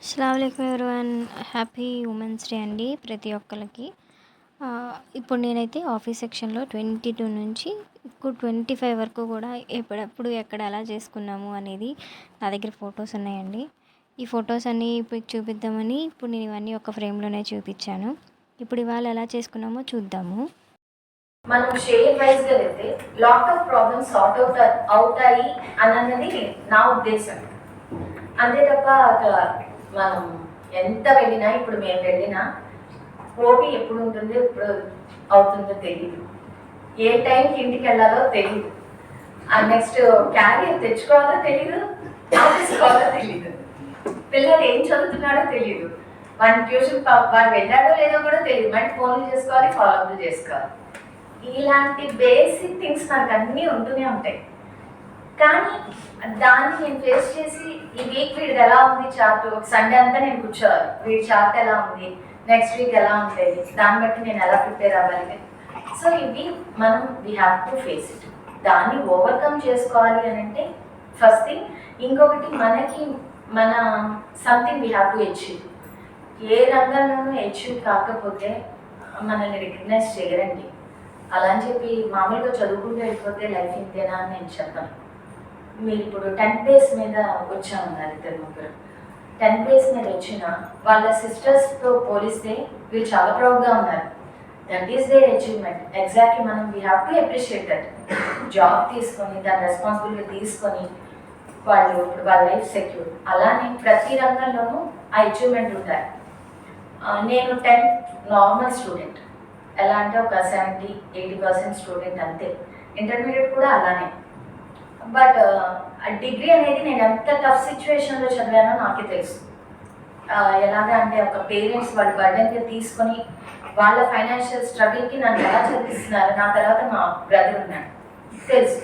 అస్సలాముఅలైకుం everyone. Happy women's day అండి ప్రతి ఒక్కరికి. ఇప్పుడు నేనైతే ఆఫీస్ సెక్షన్లో 22 నుంచి ఇప్పుడు 25 వరకు కూడా ఎప్పుడప్పుడు ఎక్కడ ఎలా చేసుకున్నాము అనేది నా దగ్గర ఫొటోస్ ఉన్నాయండి. ఈ ఫొటోస్ అన్నీ ఇప్పుడు చూపిద్దామని ఇప్పుడు నేను ఇవన్నీ ఒక ఫ్రేమ్లోనే చూపించాను. ఇప్పుడు ఇవాళ ఎలా చేసుకున్నామో చూద్దాము. మనం షేర్ వైజ్గా వెళ్తే లాట్ ఆఫ్ ప్రాబ్లమ్స్ సార్ట్ అవుతాయి అన్నది నా ఉద్దేశం. అంతే తప్ప మనం ఎంత వెళ్ళినా, ఇప్పుడు మేము వెళ్ళినా పోటీ ఎప్పుడు ఉంటుందో ఎప్పుడు అవుతుందో తెలియదు, ఏ టైంకి ఇంటికి వెళ్ళాలో తెలియదు, నెక్స్ట్ క్యారియర్ తెచ్చుకోవాలో తెలియదు, ఆఫీసుకోవాలో తెలియదు, పిల్లలు ఏం చదువుతున్నాడో తెలియదు, వాడిని ట్యూషన్ వాడు వెళ్ళాడో లేదో కూడా తెలియదు, మళ్ళీ ఫోన్లు చేసుకోవాలి, ఫాలోఅప్లు చేసుకోవాలి. ఇలాంటి బేసిక్ థింగ్స్ నాకు అన్నీ ఉంటూనే ఉంటాయి. కానీ దాన్ని నేను ఫేస్ చేసి ఈ వీక్ వీడిది ఎలా ఉంది చార్ట్, ఒక సండే అంతా నేను కూర్చోవాలి, వీడి చార్ట్ ఎలా ఉంది, నెక్స్ట్ వీక్ ఎలా ఉంటుంది, దాన్ని బట్టి నేను ఎలా ప్రిపేర్ అవ్వాలి. సో ఇవి మనం we have to face it. దాన్ని ఓవర్కమ్ చేసుకోవాలి అని అంటే ఫస్ట్ థింగ్. ఇంకొకటి మన something we have to achieve. ఏ రంగంలోనూ అచీవ్ కాకపోతే మనల్ని రికగ్నైజ్ చేయరండి. అలా అని చెప్పి మామూలుగా చదువుకుంటూ వెళ్ళిపోతే లైఫ్ ఇంతేనా అని నేను చెప్పను. మీరు ఇప్పుడు 10th బేస్ మీద వచ్చామన్నారు ఇద్దరు ముగ్గురు. 10th బేస్ మీద వచ్చిన వాళ్ళ సిస్టర్స్తో పోలిస్తే వీళ్ళు చాలా ప్రౌడ్గా ఉన్నారు. That is their achievement. Exactly మనం we have to appreciate that. Job తీసుకొని దాని రెస్పాన్సిబిలిటీ తీసుకొని వాళ్ళు ఇప్పుడు వాళ్ళ లైఫ్ సెక్యూర్. అలానే ప్రతి రంగంలోనూ ఆ అచీవ్మెంట్ ఉంటాయి. నేను 10th నార్మల్ స్టూడెంట్, ఎలా అంటే ఒక 70-80% స్టూడెంట్ అంతే. ఇంటర్మీడియట్ కూడా అలానే. బట్ డిగ్రీ అనేది నేను ఎంత టఫ్ సిచ్యువేషన్లో చదివానో నాకే తెలుసు. ఎలాగా అంటే ఒక పేరెంట్స్ వాళ్ళ బర్డెన్గా తీసుకొని వాళ్ళ ఫైనాన్షియల్ స్ట్రగుల్కి నన్ను ఎలా చదివిస్తున్నారు. నా తర్వాత మా బ్రదర్ ఉన్నాడు, తెలుసు.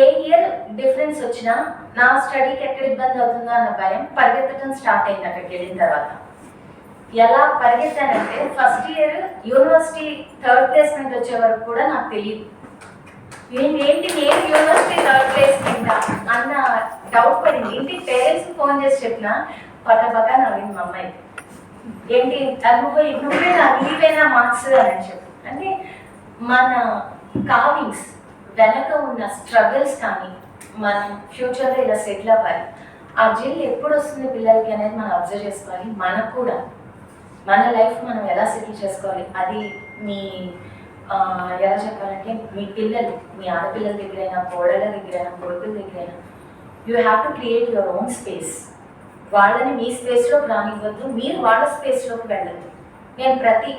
ఏ ఇయర్ డిఫరెన్స్ వచ్చినా నా స్టడీకి ఎక్కడ ఇబ్బంది అవుతుందో అన్న భయం పరిగెత్తడం స్టార్ట్ అయింది. అక్కడికి వెళ్ళిన తర్వాత ఎలా పరిగెత్తానంటే first year university 3rd placement వచ్చే వరకు కూడా నాకు తెలియదు. నేను యూనివర్సిటీ 3rd ప్లేస్మెంట్ అన్న డౌట్ పడింది. ఇంటికి పేరెంట్స్కి ఫోన్ చేసి చెప్పిన పక్క నవ్వింది మా అమ్మాయి. ఏంటి నువ్వే నీవేనా మార్క్స్ అని చెప్పి. అంటే మన కావింగ్స్ వెనక ఉన్న స్ట్రగుల్స్ కానీ మనం ఫ్యూచర్లో ఇలా సెటిల్ అవ్వాలి, ఆ జిల్ ఎప్పుడు వస్తుంది పిల్లలకి అనేది మనం అబ్జర్వ్ చేసుకోవాలి. మనకు కూడా మన లైఫ్ మనం ఎలా సెటిల్ చేసుకోవాలి, అది మీ ఎలా చెప్పాలంటే మీ పిల్లలు, మీ ఆడపిల్లల దగ్గరైనా, కోడళ్ళ దగ్గరైనా, కొడుకుల దగ్గరైనా, you have to create your own space. వాళ్ళని మీ స్పేస్లోకి రానివ్వద్దు, మీరు వాళ్ళ స్పేస్లోకి వెళ్ళద్దు. నేను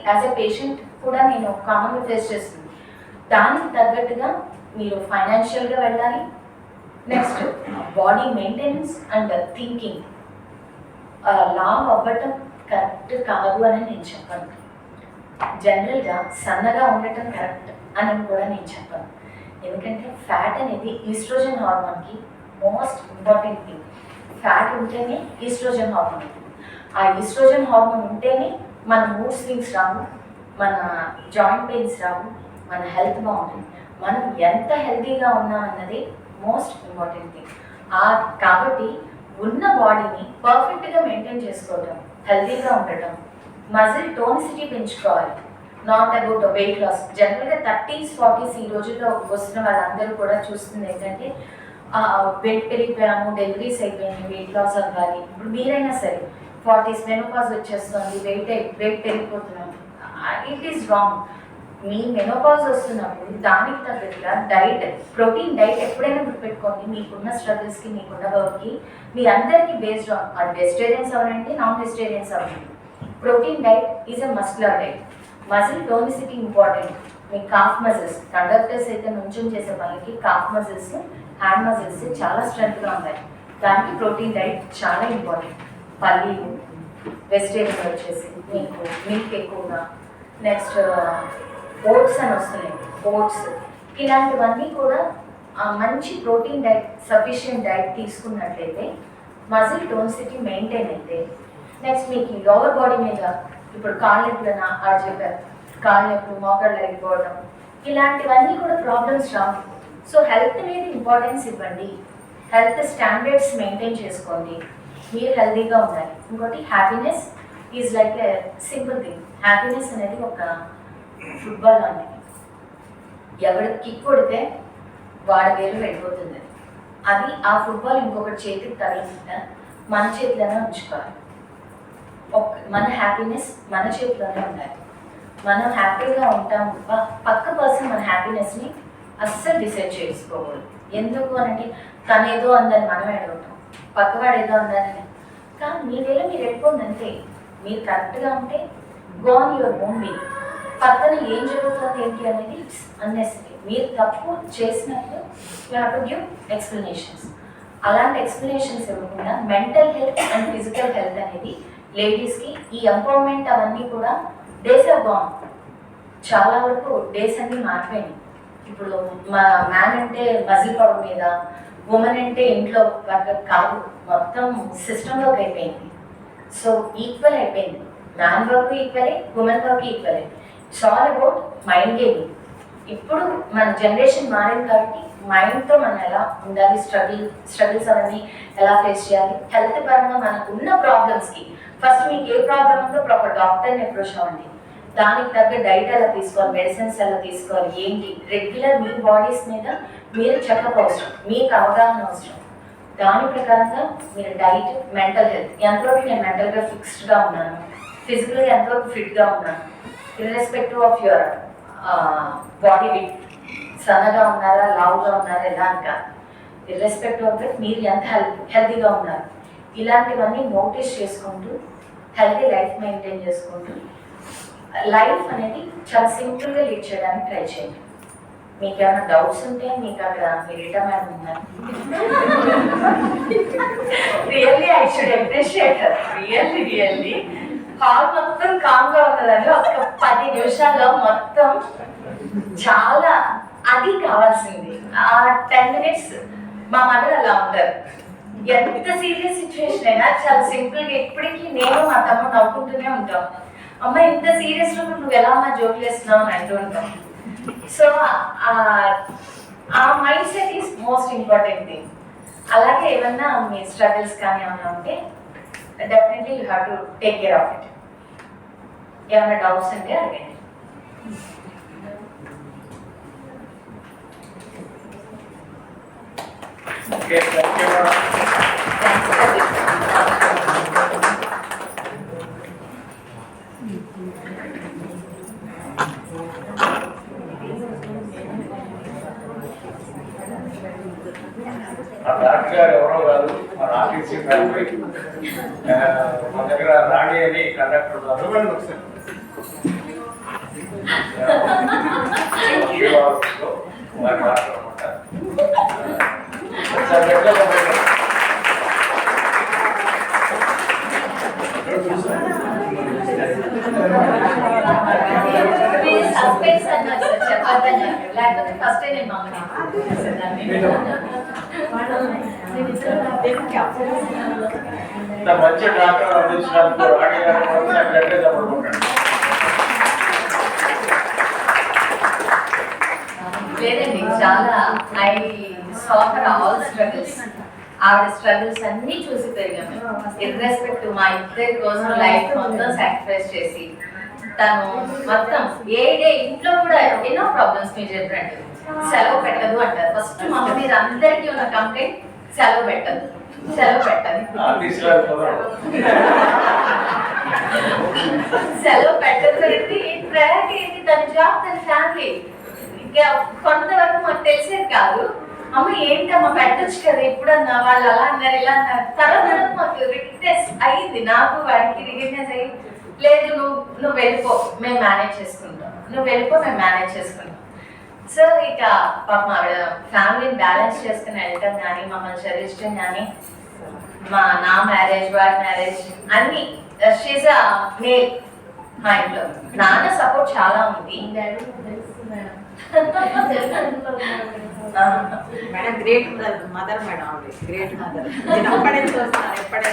యాజ్ ఎ పేషెంట్ కూడా నేను కామన్గా ఫేస్ చేస్తుంది. దానికి తగ్గట్టుగా మీరు ఫైనాన్షియల్గా వెళ్ళాలి. Next body maintenance and thinking. లావ్ అవ్వటం కరెక్ట్ కాదు అని నేను చెప్పను. జనరల్గా సన్నగా ఉండటం కరెక్ట్ అని కూడా నేను చెప్పను. ఎందుకంటే ఫ్యాట్ అనేది ఈస్ట్రోజన్ హార్మోన్కి మోస్ట్ ఇంపార్టెంట్ థింగ్. ఫ్యాట్ ఉంటేనే ఈస్ట్రోజన్ హార్మోన్ ఉంటుంది. ఆ ఈస్ట్రోజన్ హార్మోన్ ఉంటేనే మన మూడ్ స్వింగ్స్ రావు, మన జాయింట్ పెయిన్స్ రావు, మన హెల్త్ బాగుంటుంది. మనం ఎంత హెల్తీగా ఉన్నామన్నది మోస్ట్ ఇంపార్టెంట్ థింగ్. కాబట్టి ఉన్న బాడీని పర్ఫెక్ట్గా మెయింటైన్ చేసుకోవటం, హెల్తీగా ఉండటం, మజిల్ టోనిసిటీ పెంచుకోవాలి. Not about weight loss. జనరల్గా 30s 40s ఈ రోజుల్లో వస్తున్న వాళ్ళందరూ కూడా చూస్తుంది ఏంటంటే వెయిట్ పెరిగిపోయాము, డెలివరీస్ అయిపోయింది, వెయిట్ లాస్ అవ్వాలి. ఇప్పుడు మీరైనా సరే 40s మెనోపాజ్ వచ్చేస్తుంది, వెయిట్ పెరిగిపోతున్నాం. It is wrong. మీ మెనోపాజ్ వస్తున్నప్పుడు దానికి తగ్గట్టుగా డైట్, ప్రోటీన్ డైట్ ఎప్పుడైనా గుర్తుపెట్టుకోండి. మీకున్న స్ట్రగుల్స్కి, మీకున్న వర్క్కి, మీ అందరికీ బేస్డ్ ఆన్ అది వెజిటేరియన్స్ అవ్వండి, నాన్ వెజిటేరియన్స్ అవ్వండి, protein diet is a muscular diet. Muscle tonicity important. Me calf muscles, conductors అయితే నుంచుని చేసే పనికి కాఫ్ మజిల్స్, హ్యాండ్ మజిల్స్ చాలా స్ట్రెంత్గా ఉంటాయి. దానికి ప్రోటీన్ డైట్ చాలా ఇంపార్టెంట్. పల్లీలు, వెజిటేరియన్స్ వచ్చేసి మీకు మిల్క్ ఎక్కువగా, నెక్స్ట్ ఓట్స్ అని వస్తున్నాయి, ఓట్స్, ఇలాంటివన్నీ కూడా మంచి ప్రోటీన్ డైట్, సఫిషియంట్ డైట్ తీసుకున్నట్లయితే మజిల్ టోనిసిటీ మెయింటైన్ అయితే నెక్స్ట్ మీకు లోవర్ బాడీ మీద ఇప్పుడు కాళ్ళ నొప్పులన చెప్పారు, కాళ్ళ నొప్పులు, మోకాళ్ళు అరిగిపోవడం, ఇలాంటివన్నీ కూడా ప్రాబ్లమ్స్ రావు. సో హెల్త్ మీద ఇంపార్టెన్స్ ఇవ్వండి, హెల్త్ స్టాండర్డ్స్ మెయింటైన్ చేసుకోండి. మీరు హెల్తీగా ఉండాలి. ఇంకోటి happiness is like a simple thing. Happiness అనేది ఒక ఫుట్బాల్ లాంటిది. ఎవడు కిక్ కొడితే వాడి వేలు వెళ్ళిపోతుంది. అది ఆ ఫుట్బాల్ ఇంకొకటి చేతికి తగిలిందా మన చేతిలోనే ఉంచుకోవాలి. మన హ్యాపీనెస్ మన చేతిలోనే ఉండాలి. మనం హ్యాపీగా ఉంటాం, పక్క పర్సన్ మన హ్యాపీనెస్ని అస్సలు డిసైడ్ చేసుకోకూడదు. ఎందుకు అనంటే తను ఏదో అందని మనం అడుగుతాం, పక్కవాడు ఏదో అందని. కానీ మీ వేళ మీరు వెళ్ళిపోండి అంతే. మీరు కరెక్ట్గా ఉంటే go on your own way. పక్కన ఏం జరుగుతుంది ఏంటి అనేది ఇట్స్ అన్నెసరీ. మీరు తప్పు చేసినప్పుడు you have to give explanations. అలాంటి ఎక్స్ప్లెనేషన్స్ ఇవ్వకుండా mental health and physical health అనేది లేడీస్కి ఈ ఎంపవర్మెంట్ అవన్నీ కూడా డేస్ ఆఫ్ బాన్. చాలా వరకు డేస్ అన్నీ మారిపోయినాయి. ఇప్పుడు మా మ్యాన్ అంటే మజిల్ పవర్ మీద, ఉమెన్ అంటే ఇంట్లో వర్క్ కాదు, మొత్తం సిస్టంలోకి అయిపోయింది. సో ఈక్వల్ అయిపోయింది. మ్యాన్ వర్క్ ఈక్వలే, ఉమెన్ వర్క్ ఈక్వలే. It's all about mind gaming. ఇప్పుడు మన జనరేషన్ మారింది కాబట్టి మైండ్తో మనం ఎలా ఉండాలి, స్ట్రగుల్స్ అవన్నీ ఎలా ఫేస్ చేయాలి, హెల్త్ పరంగా మనకు ఉన్న ప్రాబ్లమ్స్కి ఫస్ట్ మీకు ఏ ప్రాబ్లం ఉందో ప్రాపర్ డాక్టర్ని అప్రోచ్ అవ్వండి. దానికి తగ్గ డైట్ ఎలా తీసుకోవాలి, మెడిసిన్స్ ఎలా తీసుకోవాలి, ఏంటి రెగ్యులర్ మీ బాడీస్ మీద మీరు చెకప్ అవసరం, మీకు అవగాహన అవసరం. దాని ప్రకారంగా మీరు డైట్, మెంటల్ హెల్త్, ఎంతవరకు నేను మెంటల్గా ఫిక్స్డ్గా ఉన్నాను, ఫిజికల్గా ఎంతవరకు ఫిట్గా ఉన్నాను, irrespective of your body weight, సన్నగా ఉన్నారా, లావుగా ఉన్నారా, ఎలా అని కాదు, ఇర్రెస్పెక్టివ్ ఆఫ్ దట్ మీరు ఎంత హెల్తీగా ఉన్నారు, ఇలాంటివన్నీ నోటీస్ చేసుకుంటూ హెల్తీ లైఫ్ మెయింటైన్ చేసుకుంటూ లైఫ్ అనేది చాలా సింపుల్గా లీడ్ చేయడానికి ట్రై చేయండి. మీకు ఏమైనా డౌట్స్ ఉంటే మీకు అక్కడ రీటా మేడం ఉన్నారు. Really I should appreciate her. Really hall మొత్తం కామ్గా ఉన్నదండి. ఒక 10 నిమిషాల్లో మొత్తం చాలా అది కావాల్సింది. ఆ 10 minutes మా మదర్ అలా ఉంటారు. ఎంత సీరియస్ సిచ్యువేషన్ అయినా చాలా సింపుల్గా ఇప్పటికీ నేను మా తమ్ముడు నవ్వుకుంటూనే ఉంటాం. అమ్మ ఇంత సీరియస్ నువ్వు ఎలా అమ్మా జోకులు వేస్తున్నావు అని అంటూ ఉంటాం. సో ఆ mind set is most important thing. అలాగే ఏమన్నా మీ స్ట్రగుల్స్ కానీ ఏమైనా ఉంటే definitely you have to take care of it. ఏమైనా డౌట్స్ ఉంటే అడగండి. Okay, thank you, madam. ఆ డాక్టర్ గారు ఎవరో కాదు, మన ఆర్టీసీ ఫ్యామిలీ. మన దగ్గర రాణి అని కండక్టర్ ఉన్నారు. వారి డాక్టర్ అనమాట. సస్పెన్స్ అన్నారు సార్, చెప్పద్దని లేకపోతే ఫస్ట్ నేను మమ్మల్ని మంచి డాక్టర్ అందించినందుకు రాణి గారు చెప్పకుండా లేదండి. చాలా ఐ సాఫర్ ఆల్ స్ట్రగుల్స్. ఆవిడ స్ట్రగుల్స్ అన్ని చూసి పెరిగాము. ఇర్రెస్పెక్టివ్ మా ఇద్దరి కోసం లైఫ్ మొత్తం సాక్రిఫైస్ చేసి తను మొత్తం ఏ ఇంట్లో కూడా ఎన్నో ప్రాబ్లమ్స్ మీరు చెప్పినట్టు సెలవు పెట్టదు అంటారు. ఫస్ట్ మా మీద అందరికీ ఉన్న కంప్లైంట్ సెలవు పెట్టదు. సెలవు పెట్టదు అంటే ప్రయారిటీ ఏంటి? తన జాబ్, తన ఫ్యామిలీ. ఇంకా కొంతవరకు మాకు తెలిసేది కాదు. అమ్మ ఏంటమ్మా పెట్టచ్చు కదా, ఎప్పుడన్నా వాళ్ళు అలా అన్నారు ఇలా అన్నారు. తర్వాత మాకు రికగ్నైజ్ అయ్యింది, నాకు వాడికి రికగ్నైజ్ అయ్యి లేదు నువ్వు వెళ్ళిపో, మేము మేనేజ్ చేసుకుంటాం. సో ఇక పాప ఆవిడ ఫ్యామిలీని బ్యాలెన్స్ చేసుకుని వెళ్ళటం కానీ, మమ్మల్ని చదివించడం కానీ, నా మ్యారేజ్, వాడి మ్యారేజ్ అన్ని షీజ్ అ మేల్. మా ఇంట్లో నాన్న సపోర్ట్ చాలా ఉంది. మేడం గ్రేట్ మదర్ మేడం, ఆవిడ గ్రేట్ మదర్. ఎప్పటి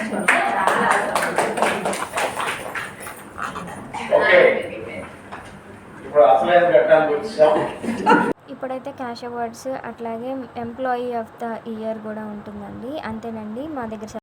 ఇప్పుడైతే క్యాష్ అవార్డ్స్ అట్లాగే ఎంప్లాయీ ఆఫ్ ద ఇయర్ కూడా ఉంటుందండి. అంతేనండి, మా దగ్గర